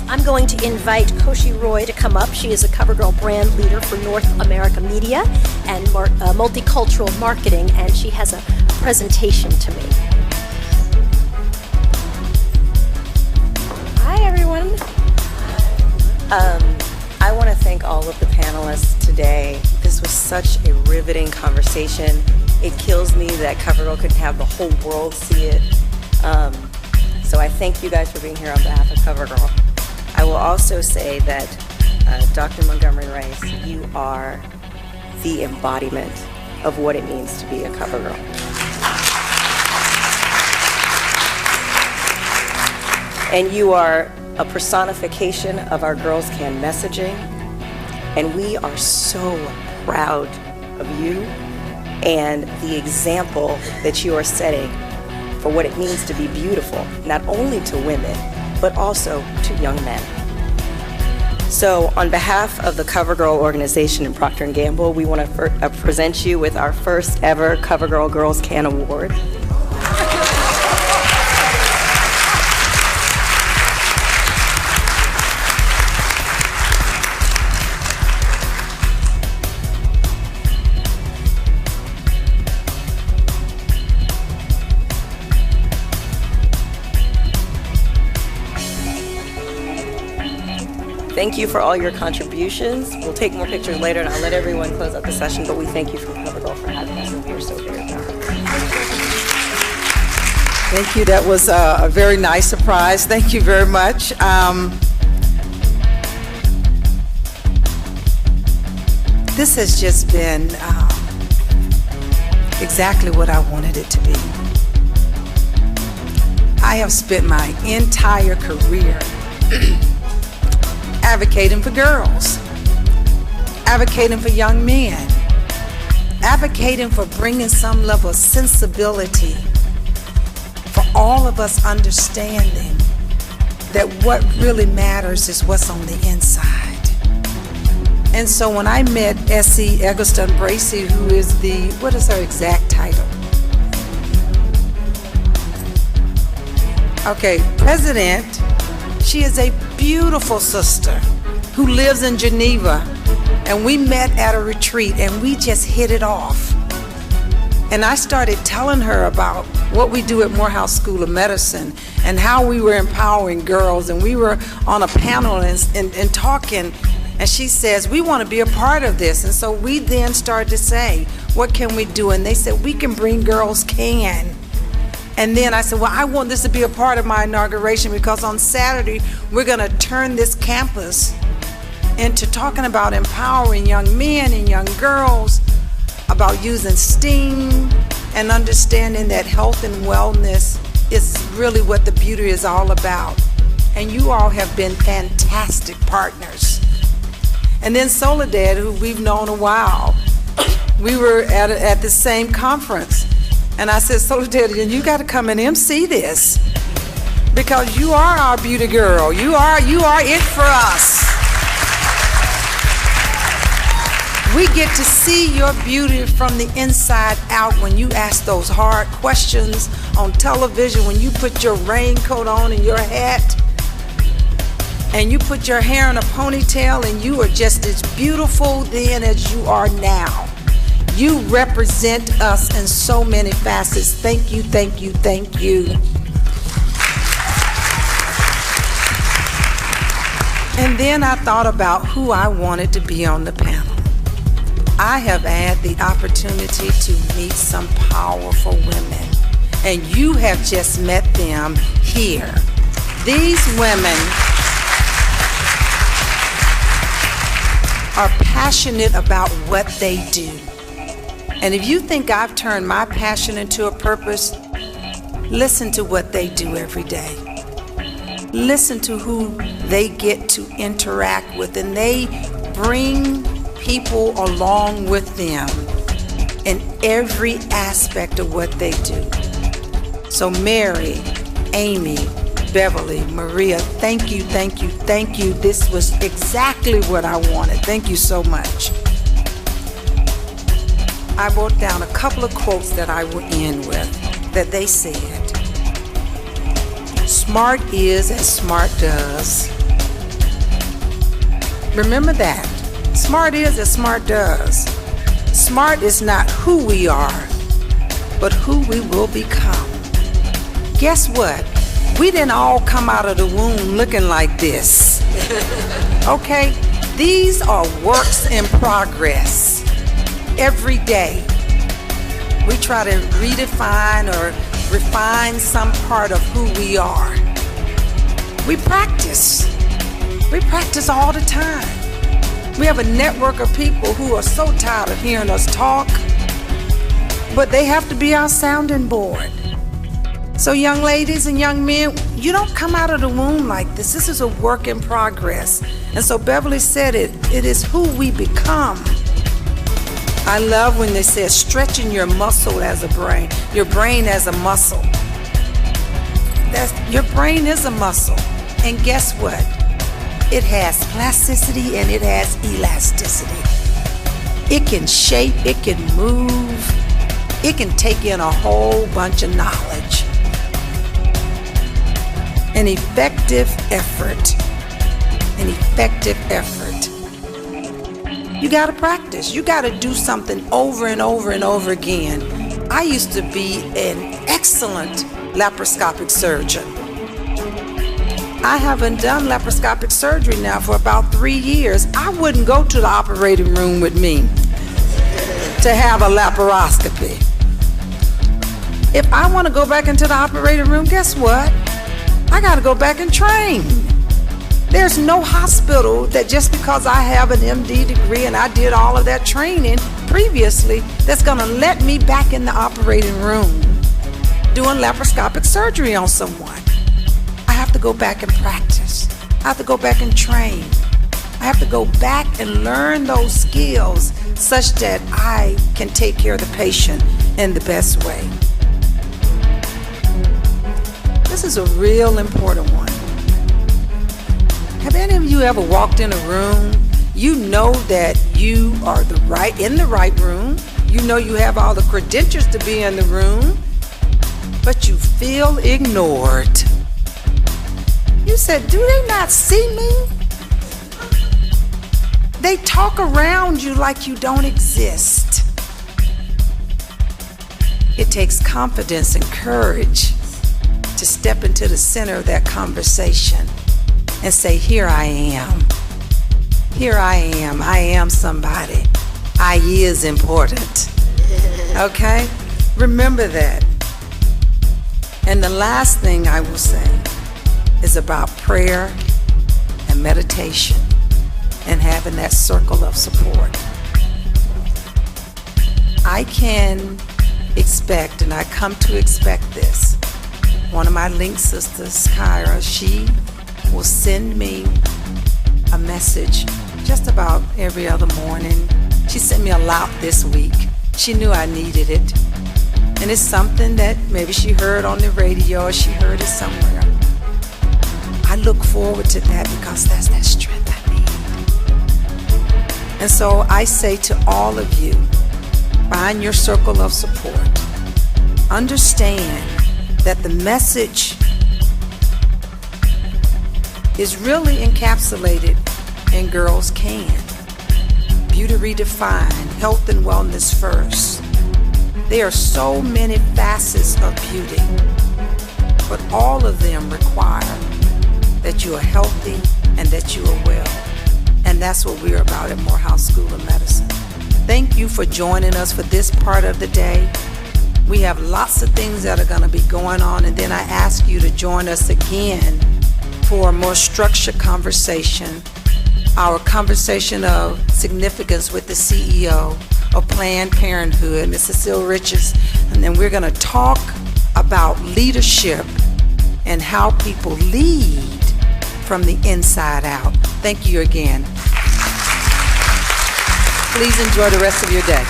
I'm going to invite Koshi Roy to come up. She is a CoverGirl brand leader for North America Media and multicultural marketing, and she has a presentation to make. Hi, everyone. I want to thank all of the panelists today. This was such a riveting conversation. It kills me that CoverGirl couldn't have the whole world see it. So I thank you guys for being here on behalf of CoverGirl. I will also say that Dr. Montgomery Rice, you are the embodiment of what it means to be a CoverGirl. And you are a personification of our Girls Can messaging. And we are so proud of you and the example that you are setting for what it means to be beautiful, not only to women, but also to young men. So on behalf of the CoverGirl organization and Procter & Gamble, we want to present you with our first ever CoverGirl Girls Can Award. Thank you for all your contributions. We'll take more pictures later, and I'll let everyone close out the session, but we thank you from CoverGirl for having us, and we're so very proud. Thank you. That was a very nice surprise. Thank you very much. This has just been exactly what I wanted it to be. I have spent my entire career advocating for girls, advocating for young men, advocating for bringing some level of sensibility, for all of us understanding that what really matters is what's on the inside. And so when I met Essie Eggleston-Bracey, who is what is her exact title? Okay, president. She is a beautiful sister who lives in Geneva, and we met at a retreat and we just hit it off. And I started telling her about what we do at Morehouse School of Medicine and how we were empowering girls, and we were on a panel and talking, and she says, we want to be a part of this. And so we then started to say, what can we do? And they said, we can bring Girls Can. And then I said, well, I want this to be a part of my inauguration, because on Saturday, we're going to turn this campus into talking about empowering young men and young girls, about using STEAM and understanding that health and wellness is really what the beauty is all about. And you all have been fantastic partners. And then Soledad, who we've known a while, we were at the same conference. And I said, Soledad, you got to come and MC this, because you are our beauty girl. You are it for us. We get to see your beauty from the inside out when you ask those hard questions on television, when you put your raincoat on and your hat, and you put your hair in a ponytail, and you are just as beautiful then as you are now. You represent us in so many facets. Thank you, thank you, thank you. And then I thought about who I wanted to be on the panel. I have had the opportunity to meet some powerful women, and you have just met them here. These women are passionate about what they do. And if you think I've turned my passion into a purpose, listen to what they do every day. Listen to who they get to interact with, and they bring people along with them in every aspect of what they do. So Mary, Amy, Beverly, Maria, thank you, thank you, thank you. This was exactly what I wanted. Thank you so much. I wrote down a couple of quotes that I will end with, that they said. Smart is as smart does. Remember that. Smart is as smart does. Smart is not who we are, but who we will become. Guess what? We didn't all come out of the womb looking like this. Okay? These are works in progress. Every day, we try to redefine or refine some part of who we are. We practice. We practice all the time. We have a network of people who are so tired of hearing us talk, but they have to be our sounding board. So young ladies and young men, you don't come out of the womb like this. This is a work in progress. And so Beverly said it is who we become. I love when they say stretching your muscle as a brain, your brain as a muscle. Your brain is a muscle. And guess what? It has plasticity and it has elasticity. It can shape, it can move, it can take in a whole bunch of knowledge. An effective effort. An effective effort. You gotta practice. You gotta do something over and over and over again. I used to be an excellent laparoscopic surgeon. I haven't done laparoscopic surgery now for about 3 years. I wouldn't go to the operating room with me to have a laparoscopy. If I want to go back into the operating room, guess what? I got to go back and train. There's no hospital that just because I have an MD degree and I did all of that training previously that's going to let me back in the operating room doing laparoscopic surgery on someone. I have to go back and practice. I have to go back and train. I have to go back and learn those skills such that I can take care of the patient in the best way. This is a real important one. Have any of you ever walked in a room? You know that you are in the right room. You know you have all the credentials to be in the room, but you feel ignored. You said, do they not see me? They talk around you like you don't exist. It takes confidence and courage to step into the center of that conversation and say, here I am. Here I am. I am somebody. I is important. Okay? Remember that. And the last thing I will say is about prayer and meditation and having that circle of support. I can expect, and I come to expect this. One of my link sisters, Kyra, she will send me a message just about every other morning. She sent me a lot this week. She knew I needed it. And it's something that maybe she heard on the radio or she heard it somewhere. I look forward to that because that's that strength I need. And so I say to all of you, find your circle of support. Understand that the message is really encapsulated in Girls Can. Beauty redefined, health and wellness first. There are so many facets of beauty, but all of them require that you are healthy and that you are well. And that's what we're about at Morehouse School of Medicine. Thank you for joining us for this part of the day. We have lots of things that are going to be going on, and then I ask you to join us again for a more structured conversation, our conversation of significance with the CEO of Planned Parenthood, Ms. Cecile Richards, and then we're going to talk about leadership and how people lead from the inside out. Thank you again. Please enjoy the rest of your day.